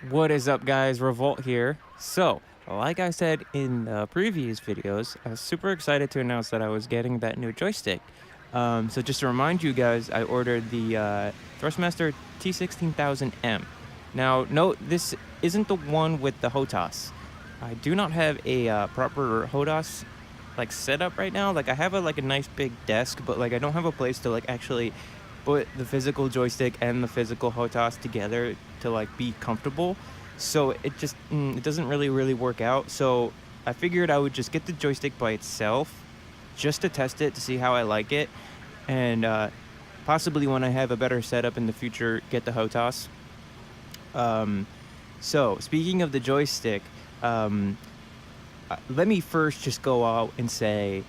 What is up, guys? Revolt here. So, like I said in the previous videos, I was super excited to announce that I was getting that new joystick. So just to remind you guys, I ordered the Thrustmaster T-16000M. Now, note, this isn't the one with the HOTAS. I do not have a proper HOTAS set up right now. Like, I have a nice big desk, but I don't have a place to actually put the physical joystick and the physical HOTAS together to be comfortable. So it just it doesn't really work out. So I figured I would just get the joystick by itself just to test it to see how I like it, and possibly when I have a better setup in the future, get the HOTAS. So speaking of the joystick, let me first just go out and say,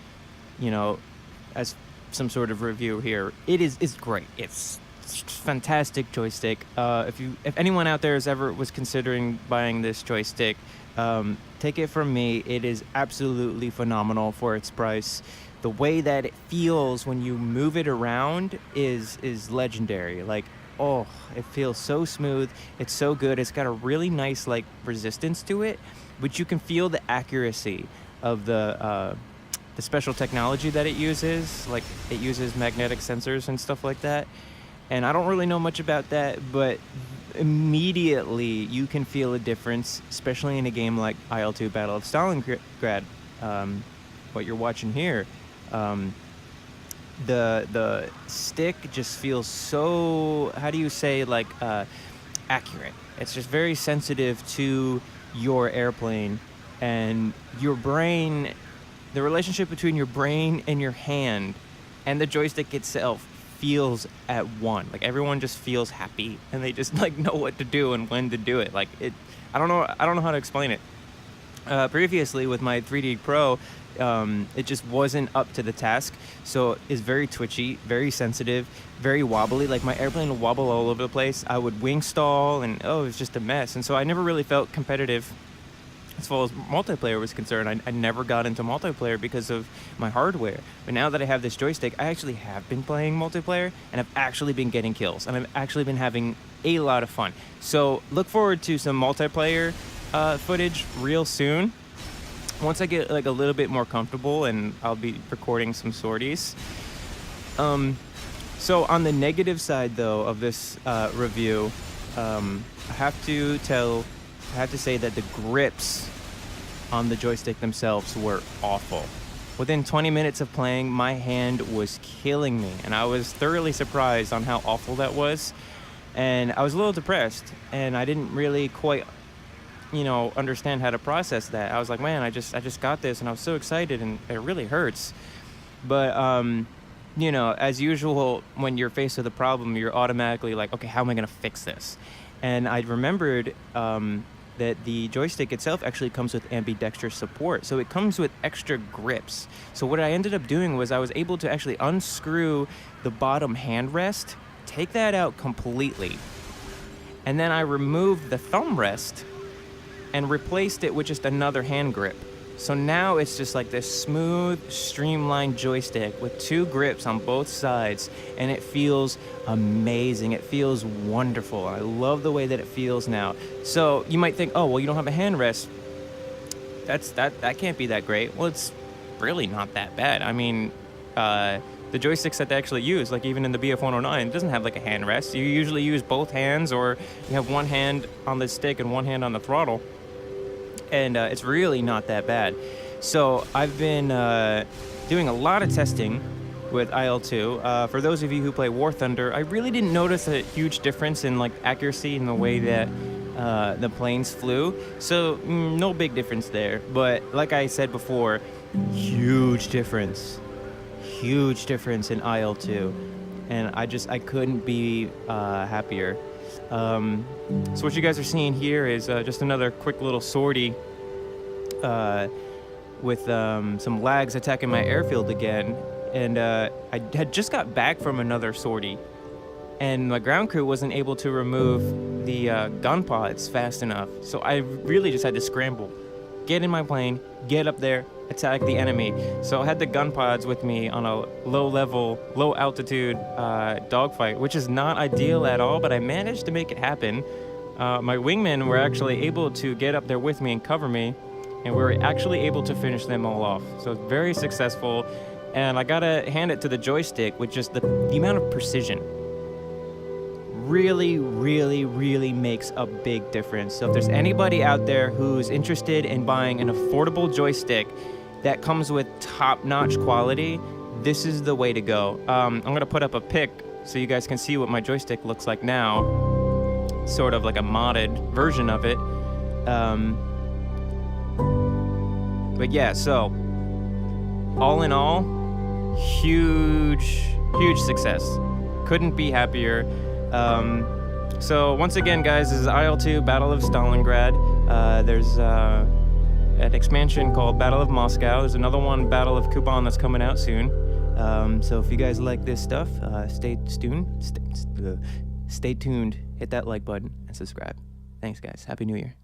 as some sort of review here, it's great. It's fantastic joystick. If anyone out there was considering buying this joystick, take it from me. It is absolutely phenomenal for its price. The way that it feels when you move it around is legendary. Oh, it feels so smooth. It's so good. It's got a really nice resistance to it, but you can feel the accuracy of the special technology that it uses. It uses magnetic sensors and stuff like that. And I don't really know much about that, but immediately you can feel a difference, especially in a game like IL-2 Battle of Stalingrad, what you're watching here. The stick just feels so, how do you say, accurate. It's just very sensitive to your airplane and your brain. The relationship between your brain and your hand and the joystick itself feels at one. Everyone just feels happy, and they just know what to do and when to do it. I don't know how to explain it. Previously with my 3D Pro, it just wasn't up to the task, so it's very twitchy, very sensitive, very wobbly. My airplane would wobble all over the place. I would wing stall, and it was just a mess. And so I never really felt competitive as far as multiplayer was concerned. I never got into multiplayer because of my hardware. But now that I have this joystick, I actually have been playing multiplayer, and I've actually been getting kills, and I've actually been having a lot of fun. So look forward to some multiplayer footage real soon, once I get a little bit more comfortable, and I'll be recording some sorties. So on the negative side, though, of this review, I have to say that the grips on the joystick themselves were awful. Within 20 minutes of playing, my hand was killing me, and I was thoroughly surprised on how awful that was. And I was a little depressed, and I didn't really quite, understand how to process that. I was like, man, I just got this, and I was so excited, and it really hurts. But as usual, when you're faced with a problem, you're automatically like, okay, how am I gonna fix this? And I remembered that the joystick itself actually comes with ambidextrous support, so it comes with extra grips. So what I ended up doing was I was able to actually unscrew the bottom hand rest, take that out completely, and then I removed the thumb rest and replaced it with just another hand grip. So now it's just this smooth, streamlined joystick with two grips on both sides, and it feels amazing. It feels wonderful. I love the way that it feels now. So you might think, oh, well, you don't have a hand rest. That can't be that great. Well, it's really not that bad. I mean, the joysticks that they actually use, even in the BF-109, it doesn't have a hand rest. You usually use both hands, or you have one hand on the stick and one hand on the throttle. And it's really not that bad. So I've been doing a lot of testing with IL-2. For those of you who play War Thunder, I really didn't notice a huge difference in accuracy in the way that the planes flew. So no big difference there. But like I said before, huge difference in IL-2. And I couldn't be happier. So what you guys are seeing here is just another quick little sortie with some lags attacking my airfield again. And I had just got back from another sortie, and my ground crew wasn't able to remove the gun pods fast enough. So I really just had to scramble, get in my plane, get up there, attack the enemy. So I had the gun pods with me on a low altitude dogfight, which is not ideal at all, but I managed to make it happen. My wingmen were actually able to get up there with me and cover me, and we were actually able to finish them all off. So very successful, and I gotta hand it to the joystick with just the amount of precision. Really, really, really makes a big difference. So if there's anybody out there who's interested in buying an affordable joystick that comes with top-notch quality, this is the way to go. I'm gonna put up a pic so you guys can see what my joystick looks like now. Sort of like a modded version of it. But yeah, so all in all, huge success. Couldn't be happier. So once again, guys, this is IL-2 Battle of Stalingrad. There's an expansion called Battle of Moscow. There's another one, Battle of Kuban, that's coming out soon. So if you guys like this stuff, stay tuned. Hit that like button and subscribe. Thanks, guys. Happy New Year.